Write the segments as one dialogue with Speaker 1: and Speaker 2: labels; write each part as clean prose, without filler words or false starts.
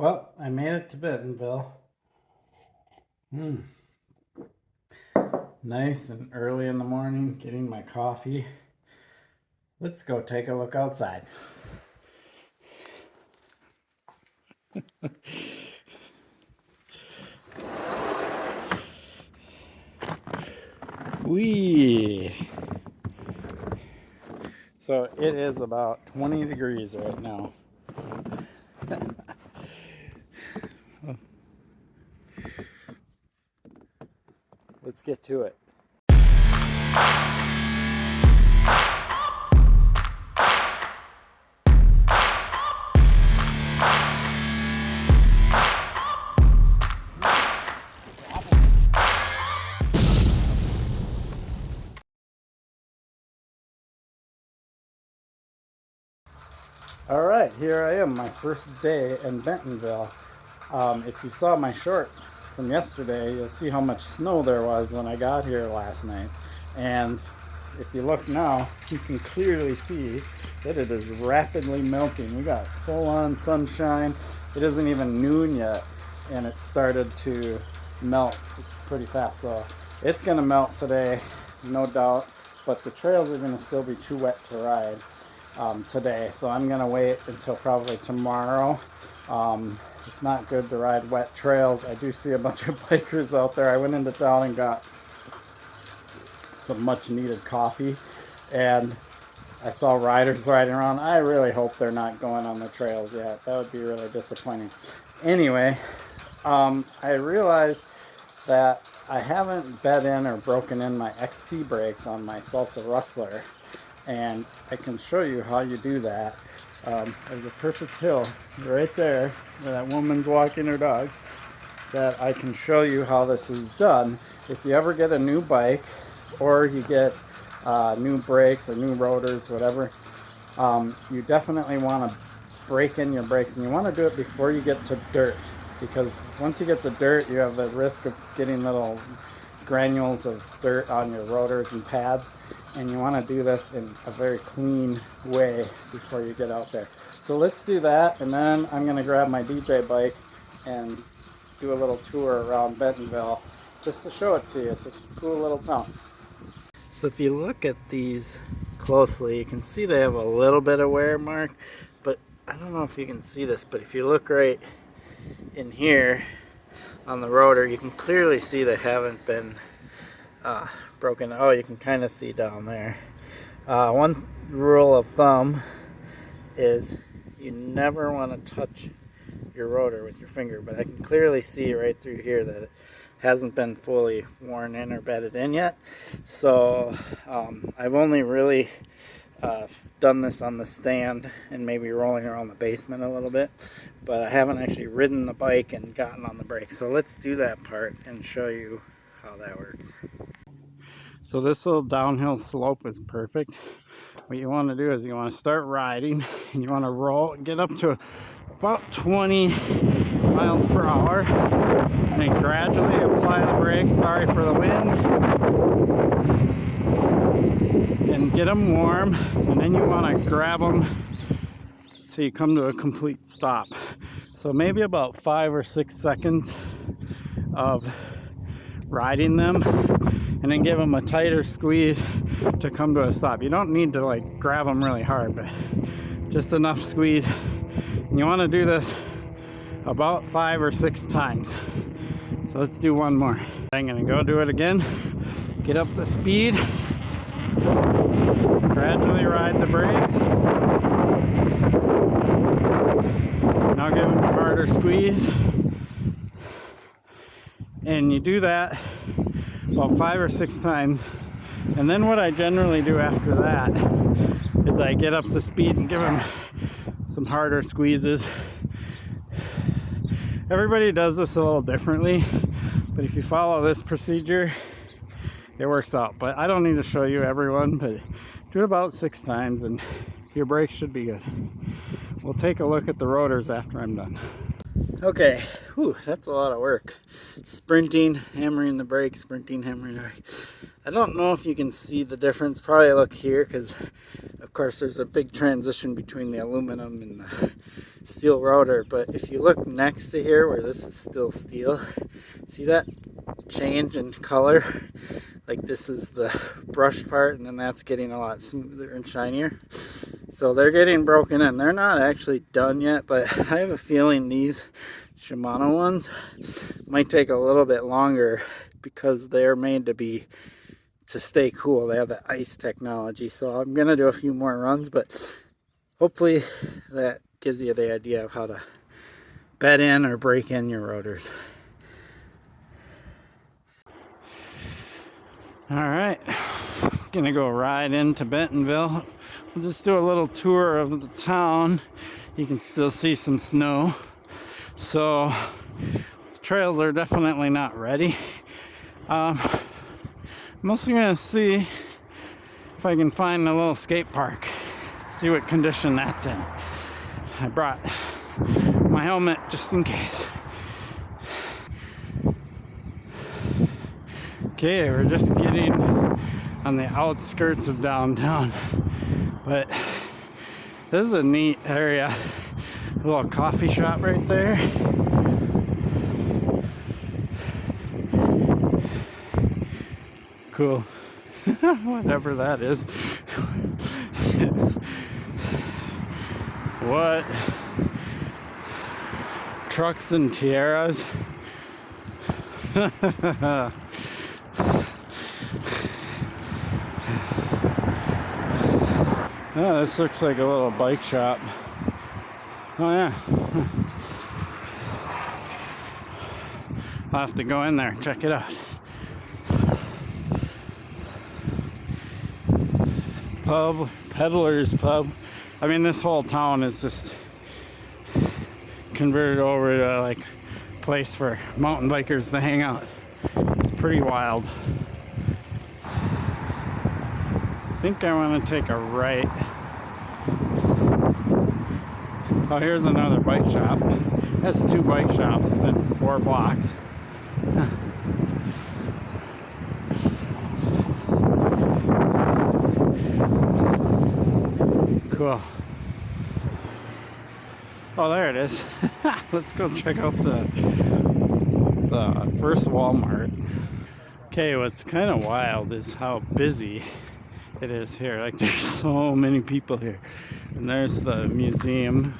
Speaker 1: Well, I made it to Bentonville. Nice and early in the morning, getting my coffee. Let's go take a look outside. Whee! So it is about 20 degrees right now. Let's get to it. All right, here I am, my first day in Bentonville. If you saw my short from yesterday, you'll see how much snow there was when I got here last night. And if you look now, you can clearly see that it is rapidly melting. We got full-on sunshine. It isn't even noon yet, and it started to melt pretty fast. So it's gonna melt today, no doubt, but the trails are gonna still be too wet to ride today, so I'm gonna wait until probably tomorrow. It's not good to ride wet trails. I do see a bunch of bikers out there. I went into town and got some much needed coffee, and I saw riders riding around. I really hope they're not going on the trails yet. That would be really disappointing. Anyway, I realized that I haven't bed in or broken in my XT brakes on my Salsa Rustler, and I can show you how you do that. There's a perfect hill right there where that woman's walking her dog that I can show you how this is done. If you ever get a new bike or you get new brakes or new rotors, whatever, you definitely want to break in your brakes, and you want to do it before you get to dirt, because once you get to dirt you have the risk of getting little granules of dirt on your rotors and pads, and you want to do this in a very clean way before you get out there. So let's do that, and then I'm going to grab my DJ bike and do a little tour around Bentonville just to show it to you. It's a cool little town. So if you look at these closely, you can see they have a little bit of wear mark, but I don't know if you can see this, but if you look right in here on the rotor, you can clearly see they haven't been broken. Oh, you can kind of see down there. One rule of thumb is you never want to touch your rotor with your finger, but I can clearly see right through here that it hasn't been fully worn in or bedded in yet. So I've only really done this on the stand and maybe rolling around the basement a little bit, but I haven't actually ridden the bike and gotten on the brakes. So let's do that part and show you how that works. So this little downhill slope is perfect. What you want to do is you want to start riding, and you want to roll, get up to about 20 miles per hour, and then gradually apply the brakes. Sorry for the wind. And get them warm, and then you want to grab them till you come to a complete stop. So maybe about 5 or 6 seconds of riding them, and then give them a tighter squeeze to come to a stop. You don't need to like grab them really hard, but just enough squeeze. And you want to do this about 5 or 6 times. So let's do one more. I'm gonna go do it again. Get up to speed. Gradually ride the brakes. Now give them a harder squeeze. And you do that about 5 or 6 times, and then what I generally do after that is I get up to speed and give them some harder squeezes. Everybody does this a little differently, but if you follow this procedure, it works out. But I don't need to show you everyone, but do it about 6 times and your brakes should be good. We'll take a look at the rotors after I'm done. Okay, whew, that's a lot of work. Sprinting, hammering the brakes, sprinting, hammering the brakes. I don't know if you can see the difference. Probably look here, because of Of course, there's a big transition between the aluminum and the steel rotor, but if you look next to here where this is still steel, see that change in color? Like this is the brush part, and then that's getting a lot smoother and shinier. So they're getting broken in. They're not actually done yet, but I have a feeling these Shimano ones might take a little bit longer because they're made to stay cool. They have the ice technology. So I'm gonna do a few more runs, but hopefully that gives you the idea of how to bed in or break in your rotors. All right, gonna go ride into Bentonville. We'll just do a little tour of the town. You can still see some snow. So trails are definitely not ready. I'm mostly gonna see if I can find a little skate park, see what condition that's in. I brought my helmet just in case. Okay, we're just getting on the outskirts of downtown, but this is a neat area. A little coffee shop right there. Cool. Whatever that is. What? Trucks and tiaras. Oh, this looks like a little bike shop. Oh yeah. I'll have to go in there and check it out. Pub, Peddler's Pub. I mean, this whole town is just converted over to like a place for mountain bikers to hang out. It's pretty wild. I think I want to take a right. Oh, here's another bike shop. That's 2 bike shops within 4 blocks. Cool. Oh, there it is. Let's go check out the first Walmart. Okay, what's kind of wild is how busy it is here. Like, there's so many people here. And there's the museum,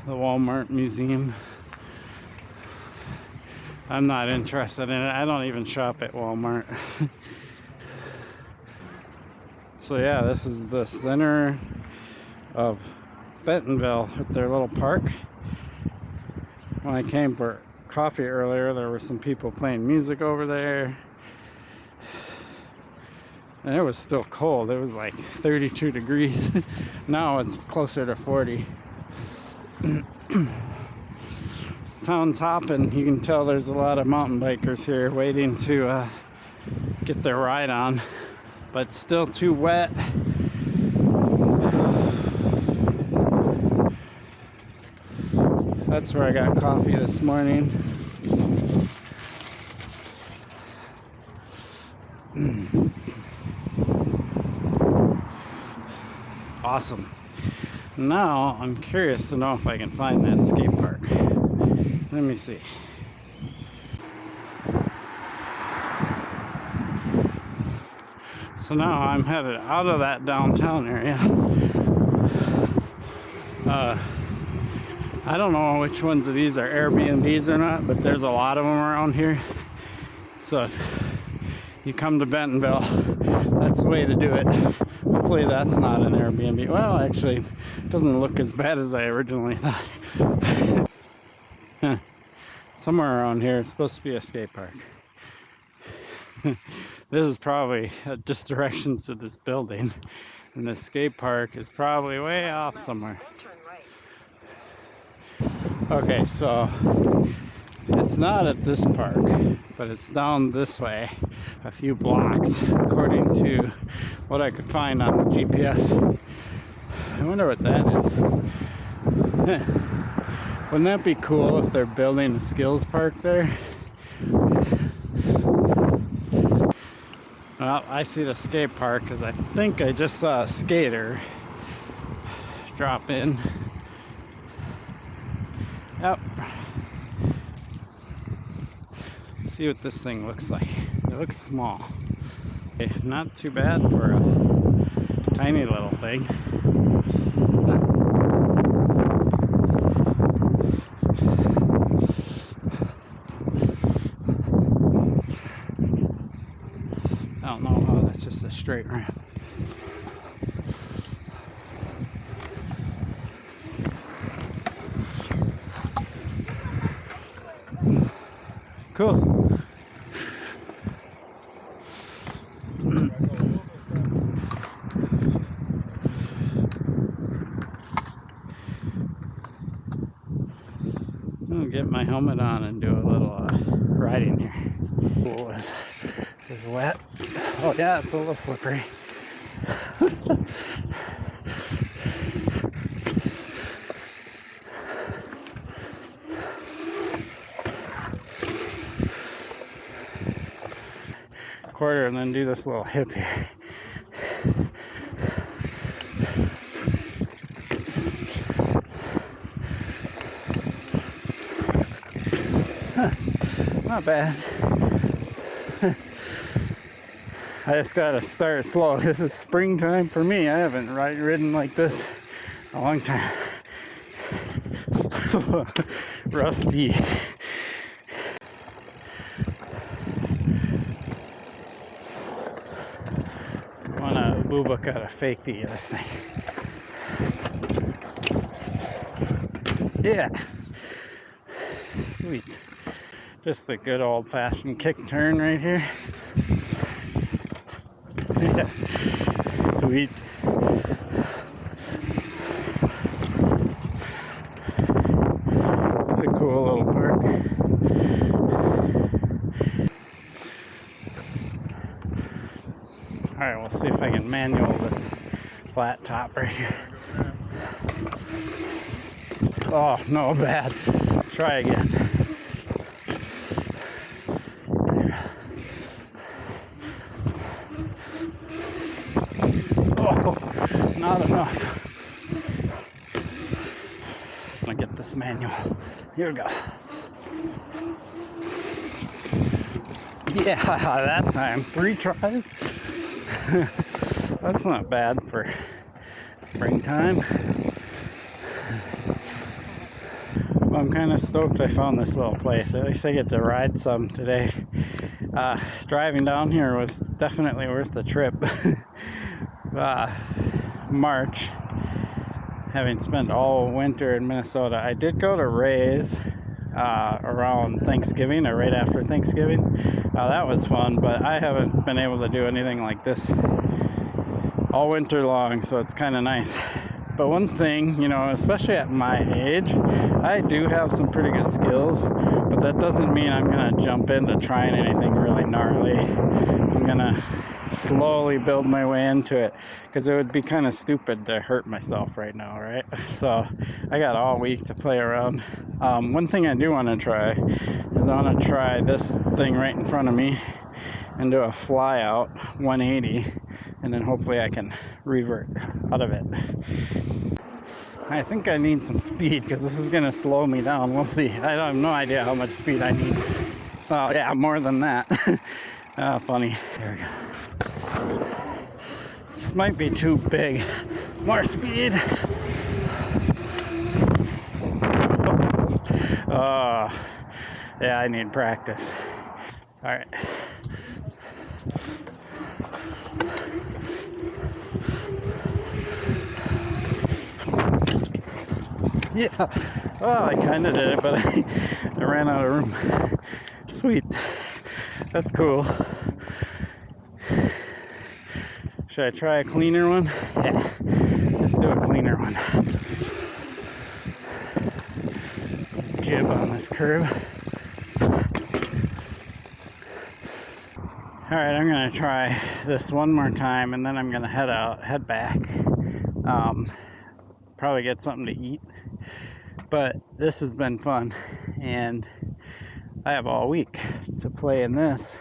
Speaker 1: the Walmart museum. I'm not interested in it. I don't even shop at Walmart. So yeah, this is the center of Bentonville with their little park. When I came for coffee earlier, there were some people playing music over there. And it was still cold. It was like 32 degrees. Now it's closer to 40. Town's hopping. You can tell there's a lot of mountain bikers here waiting to get their ride on. But still too wet. That's where I got coffee this morning. Awesome. Now I'm curious to know if I can find that skate park. Let me see. So now I'm headed out of that downtown area. I don't know which ones of these are Airbnbs or not, but there's a lot of them around here. So if you come to Bentonville, that's the way to do it. Hopefully that's not an Airbnb. Well, actually, it doesn't look as bad as I originally thought. Somewhere around here, it's supposed to be a skate park. This is probably just directions to this building, and the skate park is probably way off somewhere. Okay, so it's not at this park, but it's down this way a few blocks, according to what I could find on the GPS. I wonder what that is. Wouldn't that be cool if they're building a skills park there? Well, I see the skate park because I think I just saw a skater drop in. Yep. Let's see what this thing looks like. It looks small. Okay, not too bad for a tiny little thing. I don't know how that's just a straight ramp. Cool. I'm gonna get my helmet on and do a little riding here. Pool is wet. Oh yeah, it's a little slippery. Quarter and then do this little hip here. Huh, not bad. I just gotta start slow. This is springtime for me. I haven't ridden like this a long time. Rusty. Wanna booba gotta fake the this thing. Yeah. Sweet. Just a good old-fashioned kick turn right here. Yeah. Sweet. It's a cool little park. Alright, we'll see if I can manual this flat top right here. Oh, no, bad. Try again. Oh, not enough. I'm gonna get this manual. Here we go. Yeah, that time. 3 tries. That's not bad for springtime. Well, I'm kind of stoked I found this little place. At least I get to ride some today. Driving down here was definitely worth the trip. March, having spent all winter in Minnesota, I did go to Ray's around Thanksgiving or right after Thanksgiving. That was fun, but I haven't been able to do anything like this all winter long, so it's kind of nice. But one thing, you know, especially at my age, I do have some pretty good skills, but that doesn't mean I'm gonna jump into trying anything really gnarly. I'm gonna slowly build my way into it, because it would be kind of stupid to hurt myself right now, right? So I got all week to play around. One thing I do want to try is I want to try this thing right in front of me and do a fly out 180, and then hopefully I can revert out of it. I think I need some speed because this is gonna slow me down. We'll see. I have no idea how much speed I need. Oh yeah, more than that. Funny. There we go. This might be too big. More speed. Oh, yeah, I need practice. All right. Yeah. Well, I kind of did it, but I ran out of room. Sweet. That's cool. Should I try a cleaner one? Yeah. Let's do a cleaner one. Jib on this curve. Alright, I'm gonna try this one more time and then I'm gonna head back. Probably get something to eat. But this has been fun, and I have all week to play in this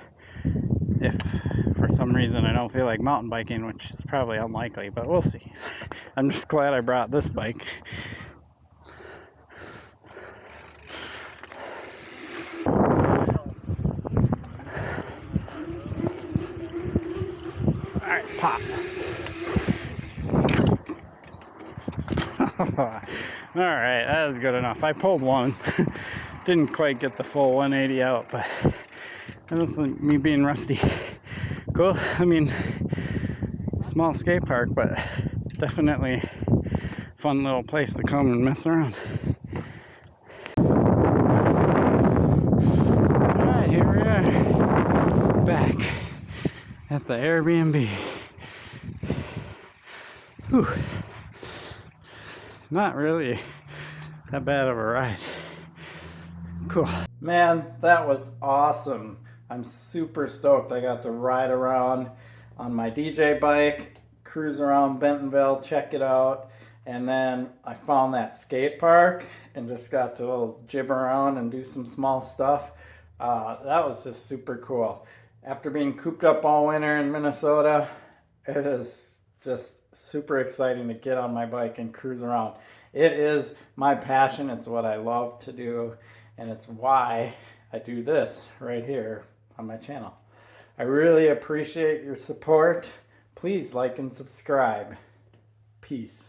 Speaker 1: if for for some reason I don't feel like mountain biking, which is probably unlikely, but we'll see. I'm just glad I brought this bike. Alright, pop. Alright, that was good enough. I pulled one. Didn't quite get the full 180 out, but this is me being rusty. Cool. I mean, small skate park, but definitely fun little place to come and mess around. Alright, here we are. Back at the Airbnb. Whew. Not really that bad of a ride. Cool. Man, that was awesome. I'm super stoked. I got to ride around on my DJ bike, cruise around Bentonville, check it out, and then I found that skate park and just got to a little jib around and do some small stuff. That was just super cool. After being cooped up all winter in Minnesota, it is just super exciting to get on my bike and cruise around. It is my passion. It's what I love to do, and it's why I do this right here on my channel. I really appreciate your support. Please like and subscribe. Peace.